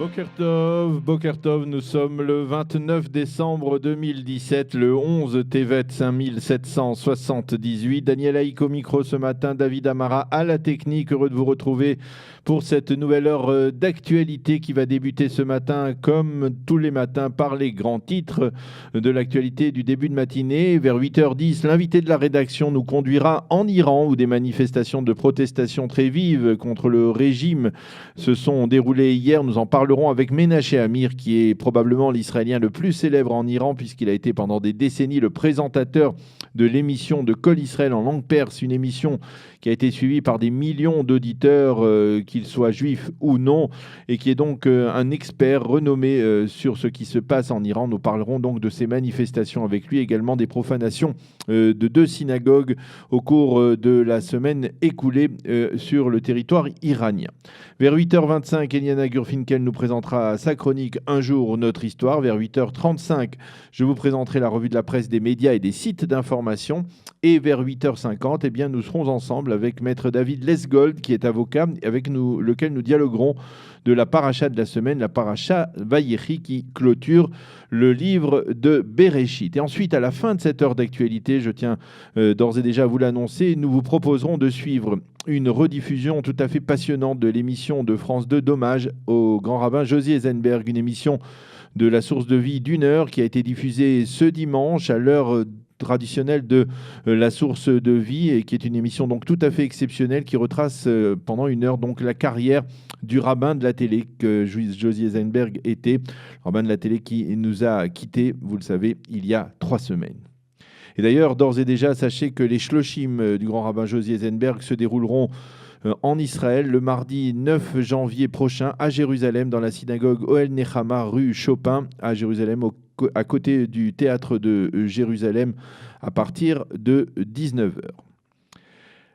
Boker Tov, nous sommes le 29 décembre 2017, le 11 Tevet 5778. Daniel Haïk au micro ce matin, David Amara à la technique. Heureux de vous retrouver pour cette nouvelle heure d'actualité qui va débuter ce matin, comme tous les matins, par les grands titres de l'actualité du début de matinée. Vers 8h10, l'invité de la rédaction nous conduira en Iran, où des manifestations de protestation très vives contre le régime se sont déroulées hier. Nous en parlerons avec Menaché Amir, qui est probablement l'Israélien le plus célèbre en Iran, puisqu'il a été pendant des décennies le présentateur de l'émission de Kol Israël en langue perse, une émission qui a été suivie par des millions d'auditeurs, qu'ils soient juifs ou non, et qui est donc un expert renommé sur ce qui se passe en Iran. Nous parlerons donc de ces manifestations avec lui, également des profanations de 2 synagogues au cours de la semaine écoulée sur le territoire iranien. Vers 8h25, Eliana Gurfinkel nous présentera sa chronique Un jour, notre histoire. Vers 8h35, je vous présenterai la revue de la presse des médias et des sites d'information. Et vers 8h50, eh bien, nous serons ensemble avec Maître David Lesgold, qui est avocat, avec lequel nous dialoguerons de la paracha de la semaine, la paracha Vayechi, qui clôture le livre de Bereshit. Et ensuite, à la fin de cette heure d'actualité, je tiens d'ores et déjà à vous l'annoncer, nous vous proposerons de suivre une rediffusion tout à fait passionnante de l'émission de France 2 d'hommage au grand rabbin Josie Eisenberg, une émission de la source de vie d'1 heure qui a été diffusée ce dimanche à l'heure traditionnelle de la source de vie, et qui est une émission donc tout à fait exceptionnelle qui retrace pendant 1 heure donc la carrière du rabbin de la télé que Josie Eisenberg était, rabbin de la télé qui nous a quittés, vous le savez, il y a 3 semaines. Et d'ailleurs, d'ores et déjà, sachez que les shloshim du grand rabbin Josie Eisenberg se dérouleront en Israël le mardi 9 janvier prochain à Jérusalem, dans la synagogue Ohel Nechama, rue Chopin, à Jérusalem, à côté du théâtre de Jérusalem, à partir de 19h.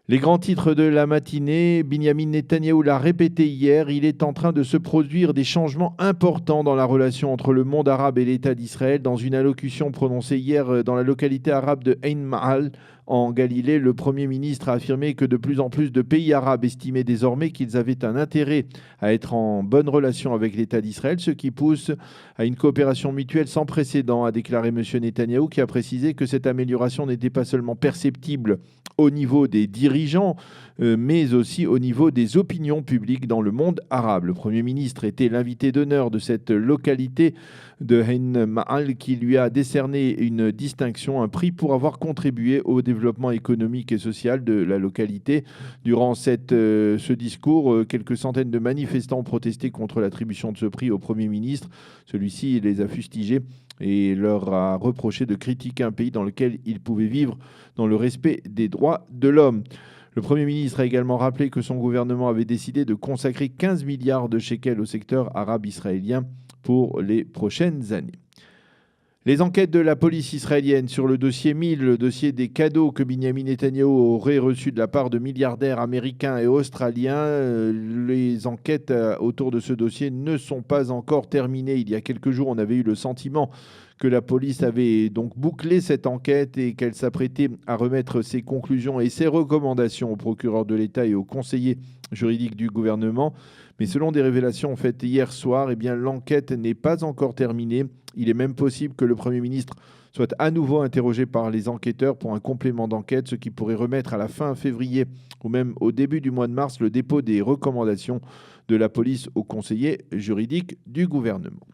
Les grands titres de la matinée, Binyamin Netanyahou l'a répété hier, il est en train de se produire des changements importants dans la relation entre le monde arabe et l'État d'Israël. Dans une allocution prononcée hier dans la localité arabe de Ein Mahal, en Galilée, le Premier ministre a affirmé que de plus en plus de pays arabes estimaient désormais qu'ils avaient un intérêt à être en bonne relation avec l'État d'Israël, ce qui pousse à une coopération mutuelle sans précédent, a déclaré M. Netanyahou, qui a précisé que cette amélioration n'était pas seulement perceptible au niveau des dirigeants, mais aussi au niveau des opinions publiques dans le monde arabe. Le Premier ministre était l'invité d'honneur de cette localité de Ein Mahal, qui lui a décerné une distinction, un prix pour avoir contribué au développement économique et social de la localité. Durant ce discours, quelques centaines de manifestants ont protesté contre l'attribution de ce prix au Premier ministre. Celui-ci les a fustigés et leur a reproché de critiquer un pays dans lequel ils pouvaient vivre dans le respect des droits de l'homme. Le Premier ministre a également rappelé que son gouvernement avait décidé de consacrer 15 milliards de shekels au secteur arabe israélien pour les prochaines années. Les enquêtes de la police israélienne sur le dossier 1000, le dossier des cadeaux que Binyamin Netanyahou aurait reçus de la part de milliardaires américains et australiens, les enquêtes autour de ce dossier ne sont pas encore terminées. Il y a quelques jours, on avait eu le sentiment que la police avait donc bouclé cette enquête et qu'elle s'apprêtait à remettre ses conclusions et ses recommandations au procureur de l'État et au conseiller juridique du gouvernement. Mais selon des révélations faites hier soir, eh bien, l'enquête n'est pas encore terminée. Il est même possible que le Premier ministre soit à nouveau interrogé par les enquêteurs pour un complément d'enquête, ce qui pourrait remettre à la fin février ou même au début du mois de mars le dépôt des recommandations de la police au conseiller juridique du gouvernement.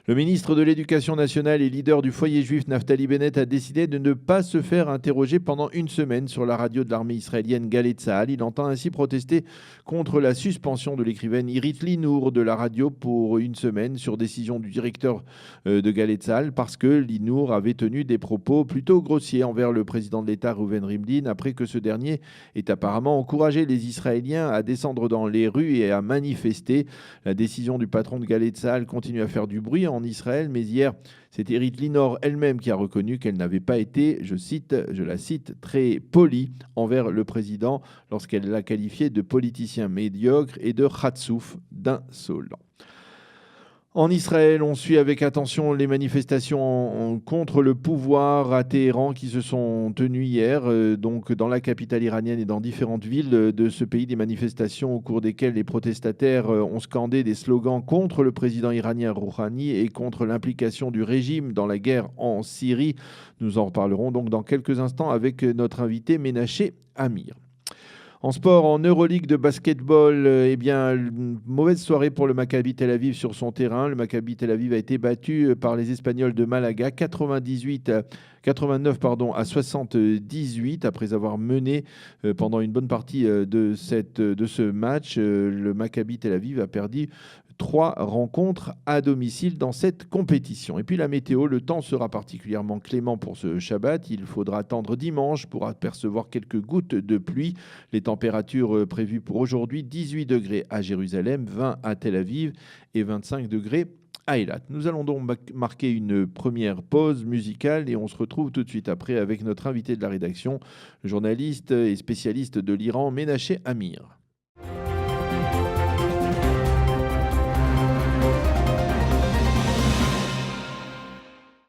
Le ministre de l'Éducation nationale et leader du foyer juif Naftali Bennett a décidé de ne pas se faire interroger pendant 1 semaine sur la radio de l'armée israélienne Galei Tzahal. Il entend ainsi protester contre la suspension de l'écrivaine Irit Linour de la radio pour 1 semaine sur décision du directeur de Galei Tzahal, parce que Linour avait tenu des propos plutôt grossiers envers le président de l'État Reuven Rivlin, après que ce dernier ait apparemment encouragé les Israéliens à descendre dans les rues et à manifester. La décision du patron de Galei Tzahal continue à faire du bruit en Israël, mais hier, c'est Irit Linour elle-même qui a reconnu qu'elle n'avait pas été, je la cite, très polie envers le président lorsqu'elle l'a qualifié de politicien médiocre et de khatsouf, d'insolent. En Israël, on suit avec attention les manifestations contre le pouvoir à Téhéran qui se sont tenues hier, donc dans la capitale iranienne et dans différentes villes de ce pays, des manifestations au cours desquelles les protestataires ont scandé des slogans contre le président iranien Rouhani et contre l'implication du régime dans la guerre en Syrie. Nous en reparlerons donc dans quelques instants avec notre invité Ménaché Amir. En sport, en Euroleague de basketball, eh bien, une mauvaise soirée pour le Maccabi Tel Aviv sur son terrain. Le Maccabi Tel Aviv a été battu par les Espagnols de Malaga, 89 à 78, après avoir mené pendant une bonne partie de ce match. Le Maccabi Tel Aviv a perdu 3 rencontres à domicile dans cette compétition. Et puis la météo, le temps sera particulièrement clément pour ce Shabbat. Il faudra attendre dimanche pour apercevoir quelques gouttes de pluie. Les températures prévues pour aujourd'hui, 18 degrés à Jérusalem, 20 à Tel Aviv et 25 degrés à Eilat. Nous allons donc marquer une première pause musicale et on se retrouve tout de suite après avec notre invité de la rédaction, le journaliste et spécialiste de l'Iran, Ménaché Amir.